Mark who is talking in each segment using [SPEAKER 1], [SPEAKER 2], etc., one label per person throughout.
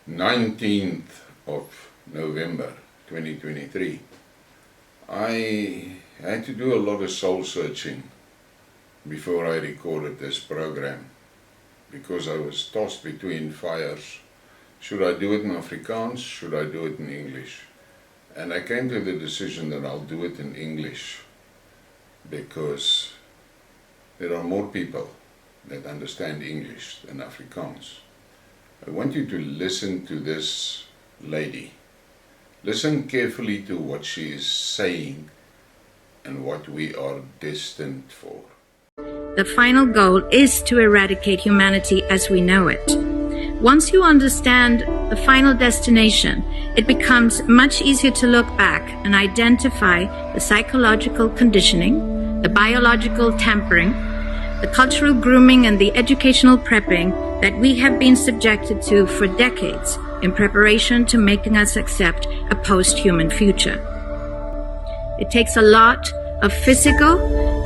[SPEAKER 1] 19th of November 2023, I had to do a lot of soul searching before I recorded this program, because I was tossed between fires. Should I do it in Afrikaans? Should I do it in English? And I came to the decision that I'll do it in English, because there are more people that understand English than Afrikaans. I want you to listen to this lady. Listen carefully to what she is saying and what we are destined for.
[SPEAKER 2] The final goal is to eradicate humanity as we know it. Once you understand the final destination, it becomes much easier to look back and identify the psychological conditioning, the biological tampering, the cultural grooming and the educational prepping that we have been subjected to for decades in preparation to making us accept a post-human future. It takes a lot of physical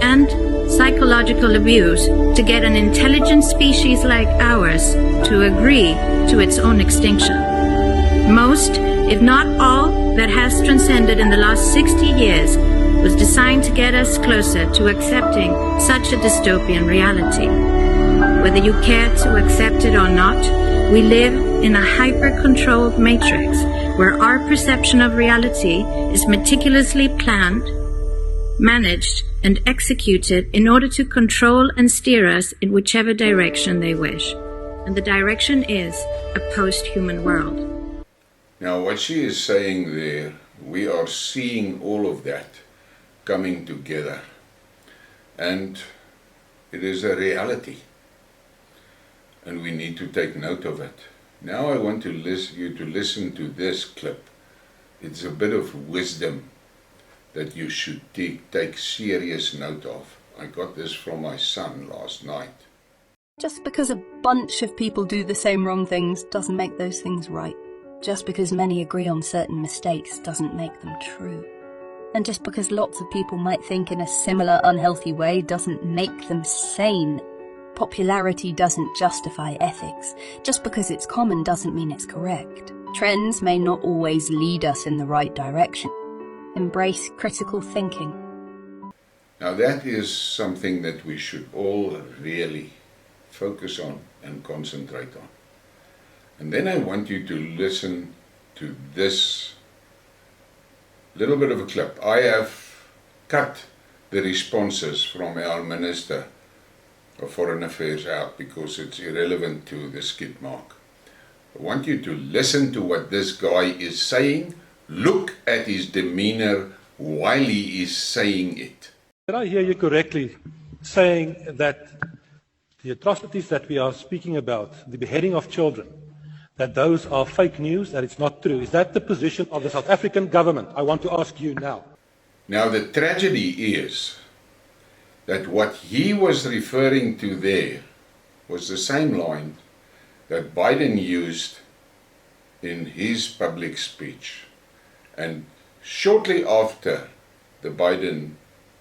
[SPEAKER 2] and psychological abuse to get an intelligent species like ours to agree to its own extinction. Most, if not all, that has transcended in the last 60 years was designed to get us closer to accepting such a dystopian reality. Whether you care to accept it or not, we live in a hyper-controlled matrix where our perception of reality is meticulously planned, managed, and executed in order to control and steer us in whichever direction they wish. And the direction is a post-human world.
[SPEAKER 1] Now, what she is saying there, we are seeing all of that coming together, and it is a reality, and we need to take note of it. Now I want you to listen to this clip. It's a bit of wisdom that you should take serious note of. I got this from my son last night.
[SPEAKER 3] Just because a bunch of people do the same wrong things doesn't make those things right. Just because many agree on certain mistakes doesn't make them true. And just because lots of people might think in a similar unhealthy way doesn't make them sane. Popularity doesn't justify ethics. Just because it's common doesn't mean it's correct. Trends may not always lead us in the right direction. Embrace critical thinking.
[SPEAKER 1] Now that is something that we should all really focus on and concentrate on. And then I want you to listen to this little bit of a clip. I have cut the responses from our Minister of Foreign Affairs out because it's irrelevant to the Skidmark. I want you to listen to what this guy is saying. Look at his demeanor while he is saying it.
[SPEAKER 4] Did I hear you correctly saying that the atrocities that we are speaking about, the beheading of children, that those are fake news, that it's not true? Is that the position of the South African government? I want to ask you now.
[SPEAKER 1] Now the tragedy is that what he was referring to there was the same line that Biden used in his public speech. And shortly after the Biden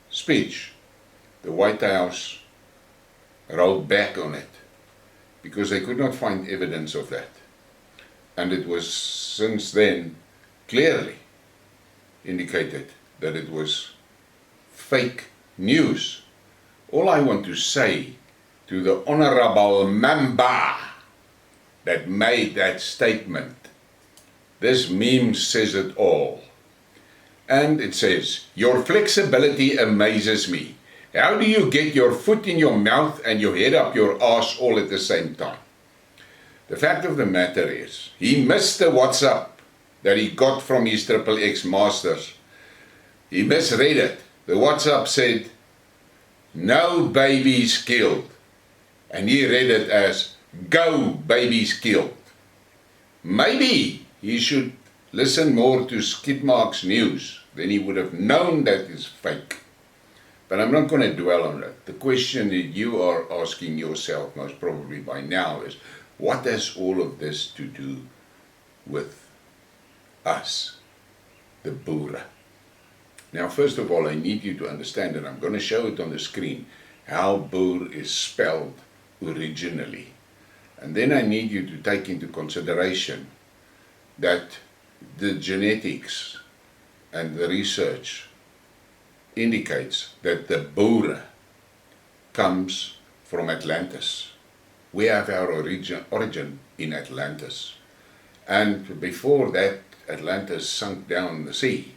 [SPEAKER 1] speech, the White House rolled back on it because they could not find evidence of that. And it was since then clearly indicated that it was fake news. All I want to say to the Honorable Member that made that statement, this meme says it all. And it says, "Your flexibility amazes me. How do you get your foot in your mouth and your head up your arse all at the same time?" The fact of the matter is, he missed the WhatsApp that he got from his XXX masters. He misread it. The WhatsApp said, "No babies killed." And he read it as, "Go babies killed." Maybe he should listen more to Skidmarks news, then he would have known that is fake. But I'm not going to dwell on it. The question that you are asking yourself most probably by now is, what has all of this to do with us, the Boere? Now, first of all, I need you to understand, and I'm going to show it on the screen, how Boer is spelled originally. And then I need you to take into consideration that the genetics and the research indicates that the Boere comes from Atlantis. We have our origin in Atlantis. And before that, Atlantis sunk down the sea,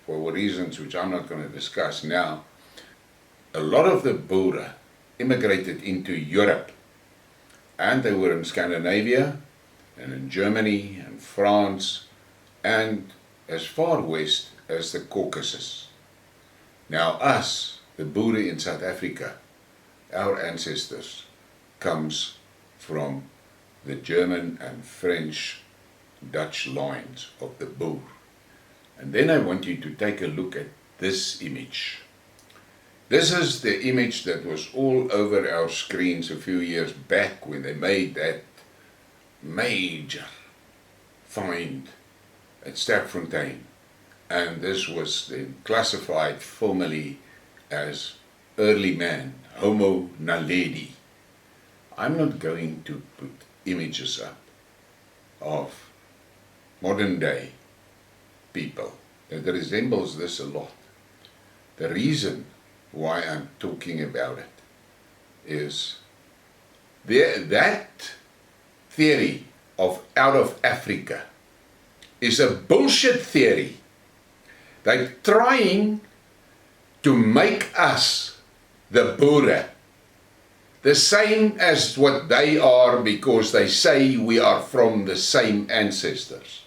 [SPEAKER 1] for reasons which I'm not going to discuss now. A lot of the Boere immigrated into Europe, and they were in Scandinavia, and in Germany, and France, and as far west as the Caucasus. Now us, the Boere in South Africa, our ancestors, comes from the German and French, Dutch lines of the Boer. And then I want you to take a look at this image. This is the image that was all over our screens a few years back when they made that major find at Sterkfontein. And this was then classified formally as early man, Homo naledi. I'm not going to put images up of modern day people that resembles this a lot. The reason why I'm talking about it is that theory of out of Africa is a bullshit theory. They're trying to make us, the Boere, the same as what they are, because they say we are from the same ancestors,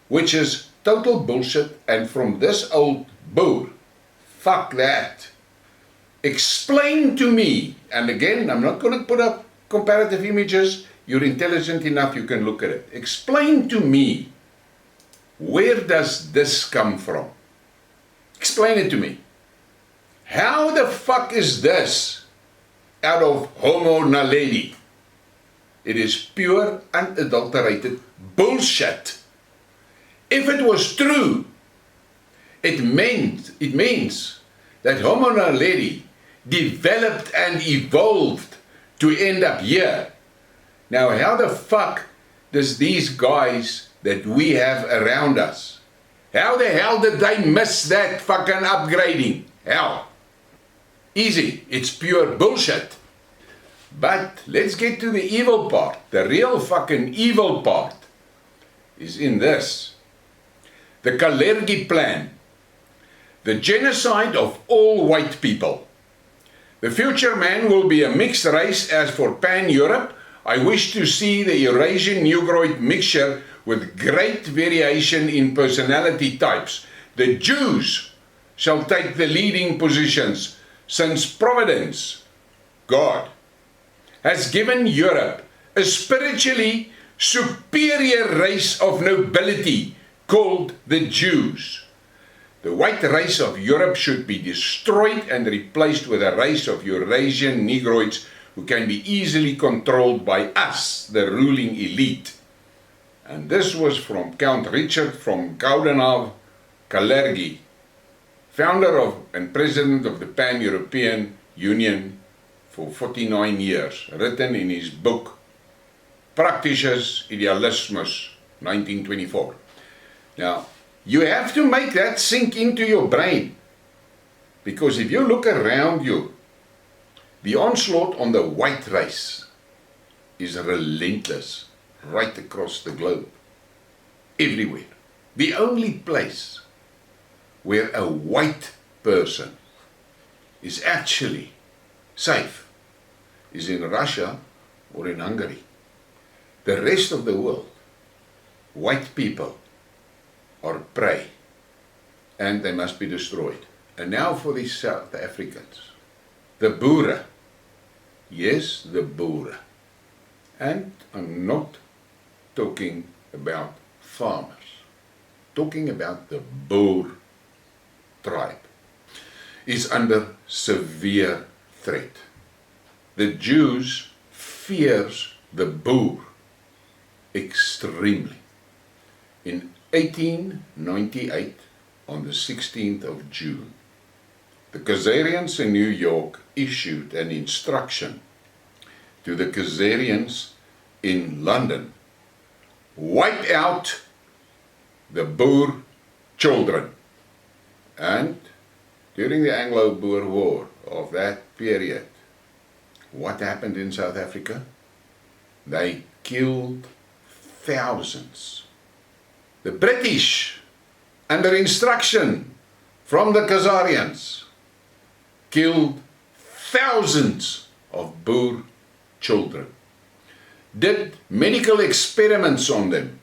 [SPEAKER 1] which is total bullshit. And from this old Boer, fuck that. Explain to me, and again, I'm not going to put up comparative images. You're intelligent enough, you can look at it. Explain to me, where does this come from? Explain it to me. How the fuck is this out of Homo naledi? It is pure, unadulterated bullshit. If it was true, it means that Homo naledi developed and evolved to end up here. Now, how the fuck does these guys that we have around us, how the hell did they miss that fucking upgrading? How? Easy, it's pure bullshit. But let's get to the evil part. The real fucking evil part is in this. The Kalergi plan. The genocide of all white people. The future man will be a mixed race. As for Pan-Europe, I wish to see the Eurasian Negroid mixture with great variation in personality types. The Jews shall take the leading positions, since Providence, God, has given Europe a spiritually superior race of nobility called the Jews. The white race of Europe should be destroyed and replaced with a race of Eurasian Negroids who can be easily controlled by us, the ruling elite. And this was from Count Richard from Goudenhof Kalergi, founder of and president of the Pan-European Union for 49 years, written in his book Praktisches Idealismus, 1924. Now, you have to make that sink into your brain, because if you look around you, the onslaught on the white race is relentless right across the globe, everywhere. The only place where a white person is actually safe is in Russia or in Hungary. The rest of the world, white people are prey, and they must be destroyed. And now for the South Africans, the Boere. Yes, the Boere. And I'm not talking about farmers, talking about the Boer tribe, is under severe threat. The Jews fears the Boer extremely. In 1898, on the 16th of June, the Khazarians in New York issued an instruction to the Khazarians in London: wipe out the Boer children. And during the Anglo-Boer War of that period, what happened in South Africa? They killed thousands. The British, under instruction from the Khazarians, killed thousands of Boer children. Did medical experiments on them.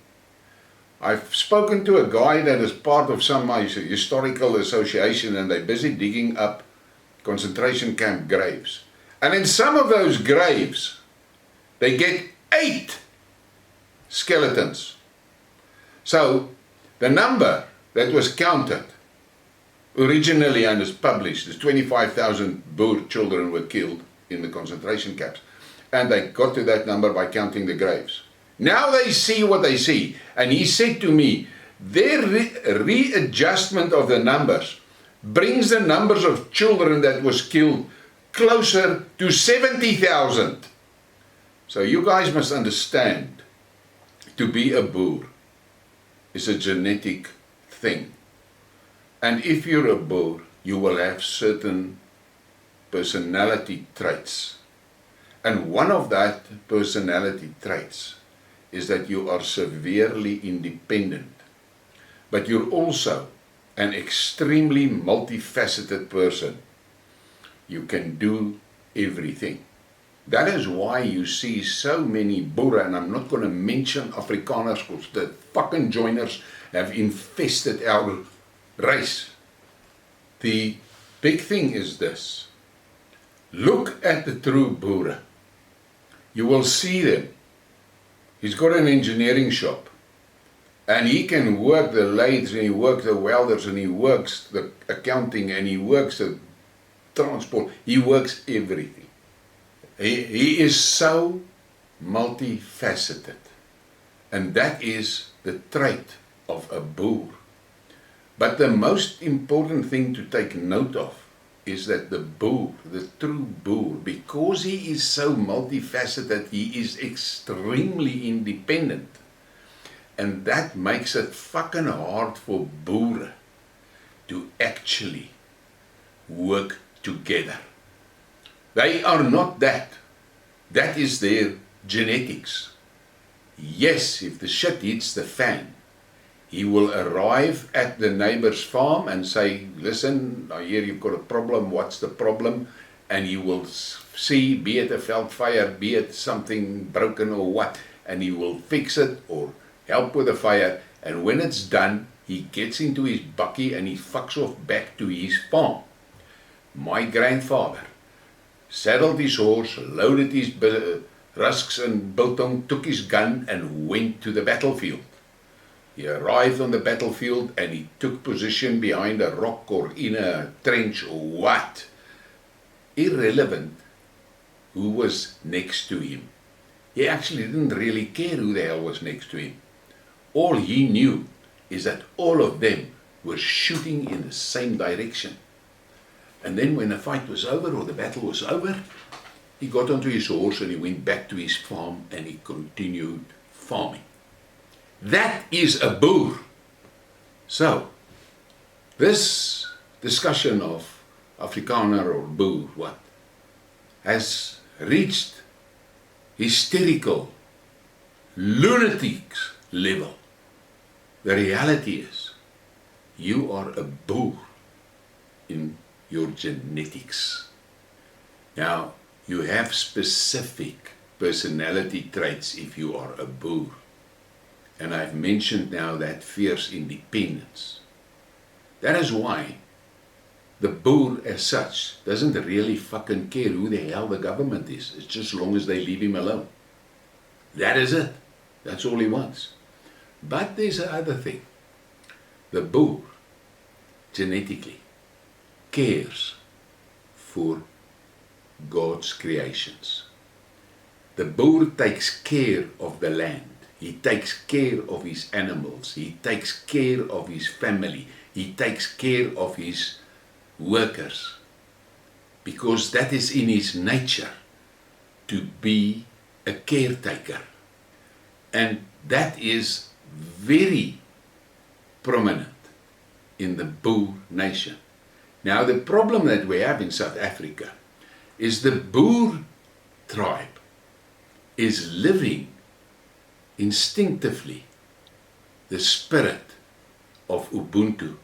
[SPEAKER 1] I've spoken to a guy that is part of some historical association, and they're busy digging up concentration camp graves. And in some of those graves, they get 8 skeletons. So the number that was counted originally and is published is 25,000 Boer children were killed in the concentration camps. And they got to that number by counting the graves. Now they see what they see. And he said to me, their readjustment of the numbers brings the numbers of children that was killed closer to 70,000. So you guys must understand, to be a Boer is a genetic thing. And if you're a Boer, you will have certain personality traits. And one of that personality traits is that you are severely independent. But you're also an extremely multifaceted person. You can do everything. That is why you see so many Boere, and I'm not going to mention afrikaners because the fucking joiners have infested our race. The big thing is this. Look at the true Boere. You will see them. He's got an engineering shop. And he can work the lathes, and he works the welders, and he works the accounting, and he works the transport. He works everything. He is so multifaceted. And that is the trait of a Boer. But the most important thing to take note of is that the Boer, the true Boer, because he is so multifaceted, he is extremely independent. And that makes it fucking hard for Boere to actually work together. They are not that. That is their genetics. Yes, if the shit hits the fan, he will arrive at the neighbor's farm and say, listen, I hear you've got a problem, what's the problem? And he will see, be it a veldfire, be it something broken or what, and he will fix it or help with the fire. And when it's done, he gets into his bakkie and he fucks off back to his farm. My grandfather saddled his horse, loaded his rusks and biltong, took his gun and went to the battlefield. He arrived on the battlefield and he took position behind a rock or in a trench or what. Irrelevant who was next to him. He actually didn't really care who the hell was next to him. All he knew is that all of them were shooting in the same direction. And then when the fight was over or the battle was over, he got onto his horse and he went back to his farm and he continued farming. That is a Boer. So, this discussion of Afrikaner or Boer, what, has reached hysterical, lunatics level. The reality is, you are a Boer in your genetics. Now, you have specific personality traits if you are a Boer. And I've mentioned now that fierce independence. That is why the Boer as such doesn't really fucking care who the hell the government is. It's just as long as they leave him alone. That is it. That's all he wants. But there's another thing. The Boer, genetically, cares for God's creations. The Boer takes care of the land. He takes care of his animals. He takes care of his family. He takes care of his workers. Because that is in his nature to be a caretaker. And that is very prominent in the Boer nation. Now the problem that we have in South Africa is the Boer tribe is living instinctively the spirit of Ubuntu.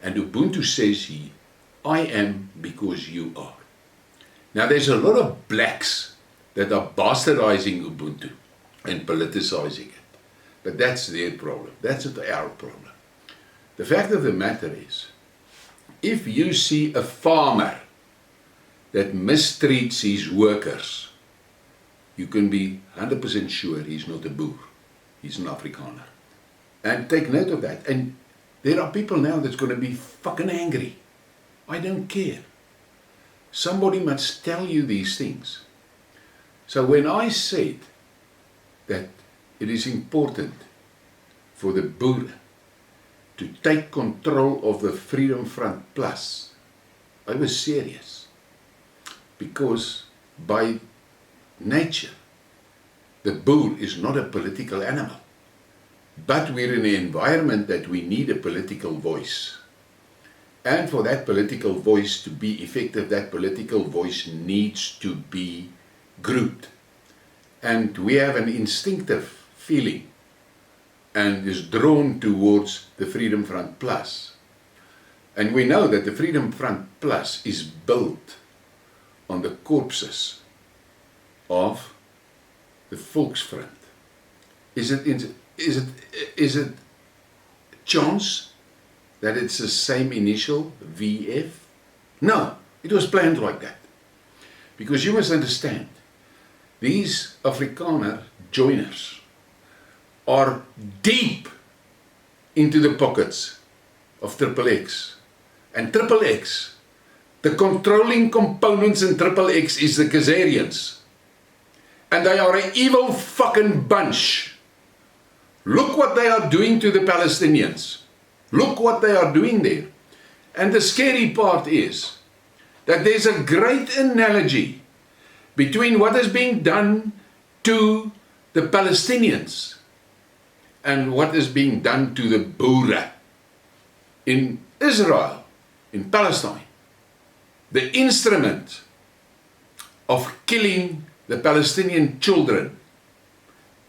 [SPEAKER 1] And Ubuntu says, I am because you are. Now there's a lot of blacks that are bastardizing Ubuntu and politicizing it. But that's their problem. That's not our problem. The fact of the matter is, if you see a farmer that mistreats his workers, you can be 100% sure he's not a Boer. He's an Afrikaner. And take note of that. And there are people now that's going to be fucking angry. I don't care. Somebody must tell you these things. So when I said that it is important for the Boer to take control of the Freedom Front Plus, I was serious. Because by nature, the Boer is not a political animal. But we're in an environment that we need a political voice. And for that political voice to be effective, that political voice needs to be grouped. And we have an instinctive feeling and is drawn towards the Freedom Front Plus. And we know that the Freedom Front Plus is built on the corpses of the Volksfront. Is it chance that it's the same initial, VF? No, it was planned like that. Because you must understand, these Afrikaner joiners are deep into the pockets of XXX. And XXX, the controlling components in XXX is the Khazarians. And they are an evil fucking bunch. Look what they are doing to the Palestinians. Look what they are doing there. And the scary part is that there's a great analogy between what is being done to the Palestinians and what is being done to the Boere in Israel, in Palestine. The instrument of killing the Palestinian children.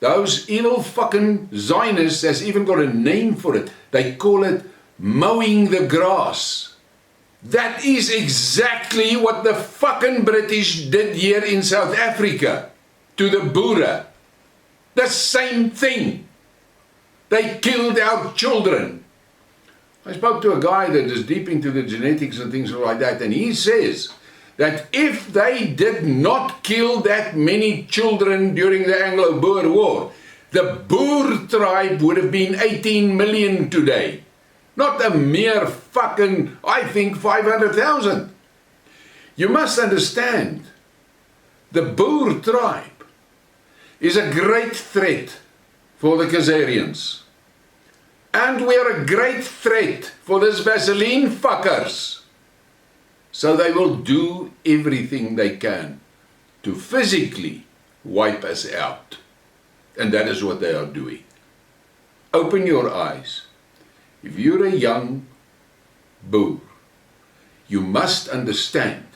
[SPEAKER 1] Those evil fucking Zionists has even got a name for it. They call it mowing the grass. That is exactly what the fucking British did here in South Africa to the Boere. The same thing. They killed our children. I spoke to a guy that is deep into the genetics and things like that, and he says that if they did not kill that many children during the Anglo-Boer War, the Boer tribe would have been 18 million today. Not a mere fucking, I think, 500,000. You must understand, the Boer tribe is a great threat for the Khazarians. And we are a great threat for these Vaseline fuckers. So they will do everything they can to physically wipe us out. And that is what they are doing. Open your eyes. If you're a young Boer, you must understand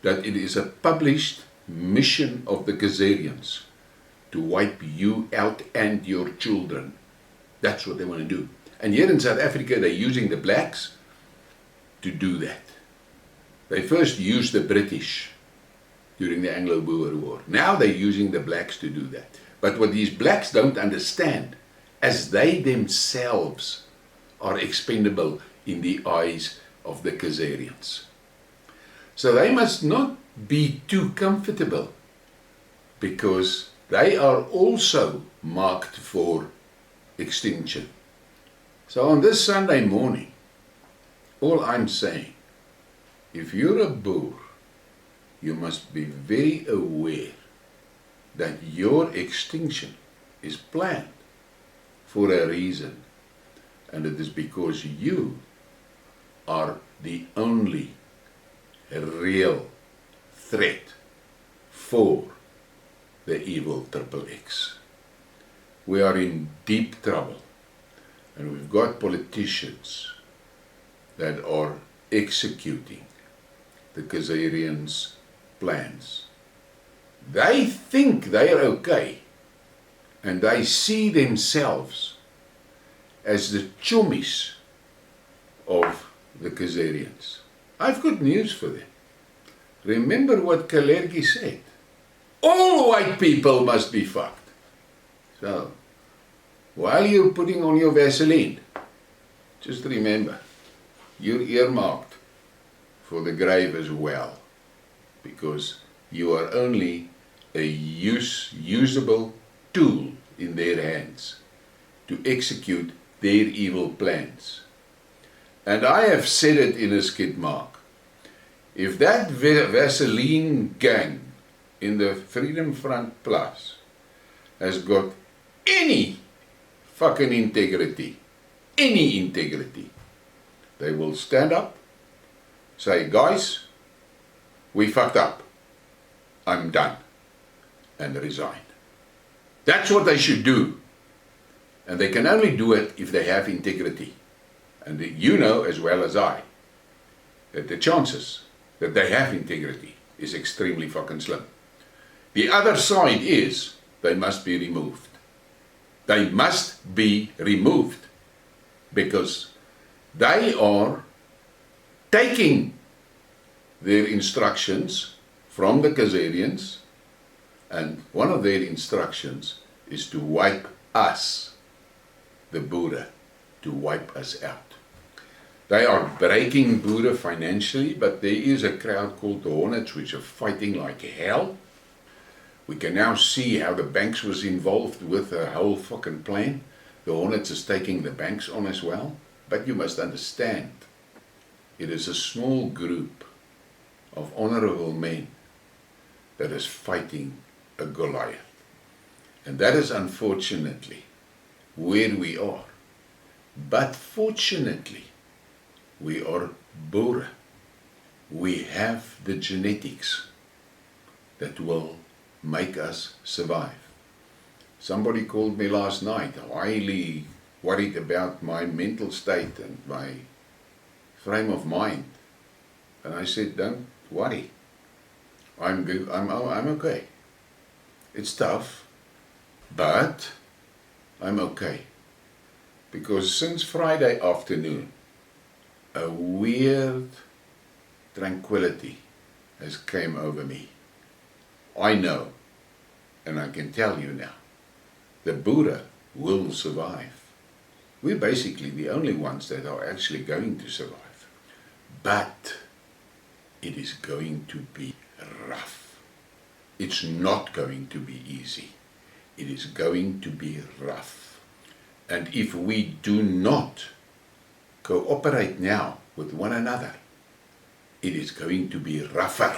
[SPEAKER 1] that it is a published mission of the Khazarians to wipe you out and your children. That's what they want to do. And here in South Africa, they're using the blacks to do that. They first used the British during the Anglo-Boer War. Now they're using the blacks to do that. But what these blacks don't understand, as they themselves are expendable in the eyes of the Khazarians. So they must not be too comfortable, because they are also marked for extinction. So on this Sunday morning, all I'm saying, if you're a Boer, you must be very aware that your extinction is planned for a reason, and it is because you are the only real threat for the evil XXX. We are in deep trouble, And we've got politicians that are executing the Khazarians' plans. They think they are okay, and they see themselves as the chummies of the Khazarians. I've got news for them. Remember what Kalergi said. All white people must be fucked. So, while you're putting on your Vaseline, just remember, you're earmarked for the grave as well, because you are only a usable tool in their hands to execute their evil plans. And I have said it in a Skidmark. If that Vaseline gang in the Freedom Front Plus has got any fucking integrity, they will stand up, say, guys, we fucked up, I'm done, and resign. That's what they should do. And they can only do it if they have integrity. And you know as well as I that the chances that they have integrity is extremely fucking slim. The other side is they must be removed. They must be removed because they are taking their instructions from the Khazarians, and one of their instructions is to wipe us, the Boere, to wipe us out. They are breaking Boere financially, but there is a crowd called the Hornets which are fighting like hell. We can now see how the banks was involved with the whole fucking plan. The Hornets is taking the banks on as well. But you must understand, it is a small group of honorable men that is fighting a Goliath. And that is unfortunately where we are. But fortunately, we are Boere. We have the genetics that will make us survive. Somebody called me last night, highly worried about my mental state and my frame of mind. And I said, don't worry. I'm good. I'm okay. It's tough, but I'm okay. Because since Friday afternoon, a weird tranquility has came over me. I know, and I can tell you now, the Boere will survive. We're basically the only ones that are actually going to survive. But it is going to be rough. It's not going to be easy. It is going to be rough. And if we do not cooperate now with one another, it is going to be rougher.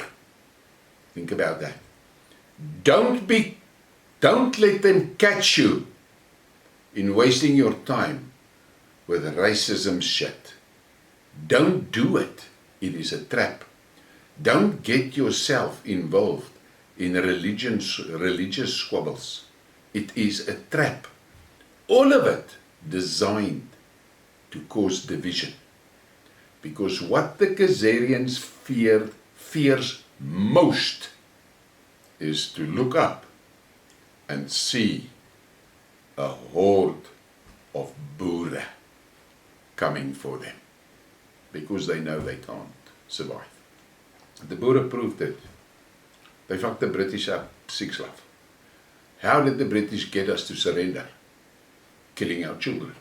[SPEAKER 1] Think about that. Don't let them catch you in wasting your time with racism shit. Don't do it. It is a trap. Don't get yourself involved in religious squabbles. It is a trap. All of it designed to cause division. Because what the Khazarians fears most is to look up and see a horde of Boere coming for them. Because they know they can't survive. The Boere proved it. They fucked the British up 6 love. How did the British get us to surrender? Killing our children.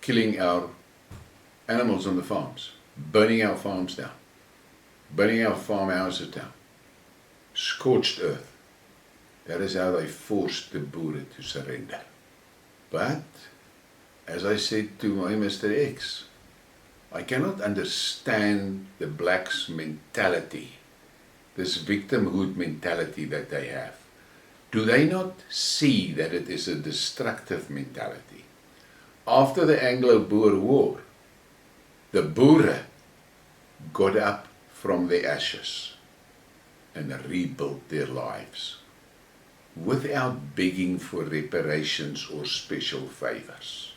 [SPEAKER 1] Killing our animals on the farms. Burning our farms down. Burning our farmhouses down. Scorched earth. That is how they forced the Boere to surrender. But, as I said to my Mr. X, I cannot understand the blacks' mentality, this victimhood mentality that they have. Do they not see that it is a destructive mentality? After the Anglo-Boer War, the Boere got up from the ashes and rebuilt their lives without begging for reparations or special favors.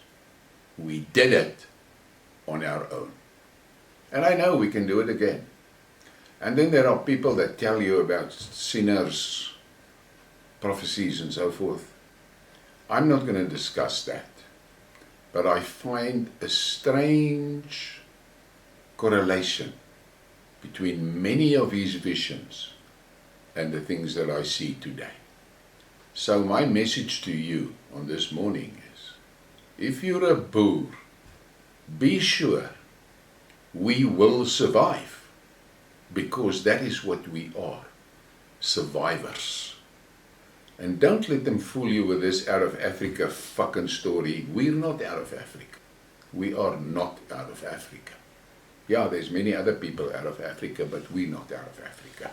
[SPEAKER 1] We did it on our own. And I know we can do it again. And then there are people that tell you about sinners, prophecies and so forth. I'm not going to discuss that. But I find a strange correlation between many of his visions and the things that I see today. So my message to you on this morning is, if you're a Boer, be sure we will survive, because that is what we are, survivors. And don't let them fool you with this out of Africa fucking story. We're not out of Africa. We are not out of Africa. Yeah, there's many other people out of Africa, but we're not out of Africa.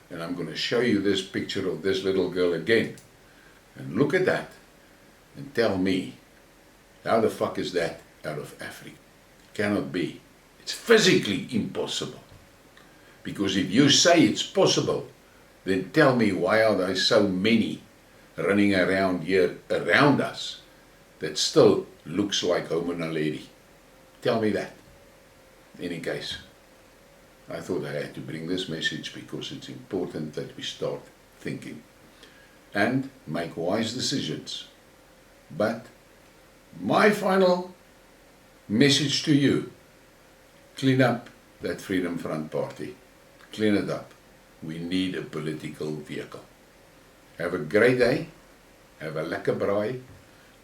[SPEAKER 1] And I'm going to show you this picture of this little girl again. And look at that and tell me, how the fuck is that out of Africa? Cannot be. It's physically impossible. Because if you say it's possible, then tell me, why are there so many running around here around us that still looks like Homo naledi? Tell me that. In any case, I thought I had to bring this message because it's important that we start thinking and make wise decisions. But my final message to you, clean up that Freedom Front party. Clean it up. We need a political vehicle. Have a great day. Have a lekker braai.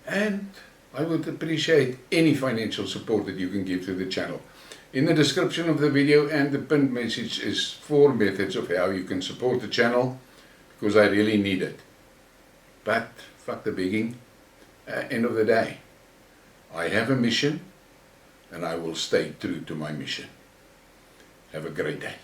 [SPEAKER 1] And I would appreciate any financial support that you can give to the channel. In the description of the video and the pinned message is 4 methods of how you can support the channel, because I really need it. But fuck the begging. End of the day, I have a mission and I will stay true to my mission. Have a great day.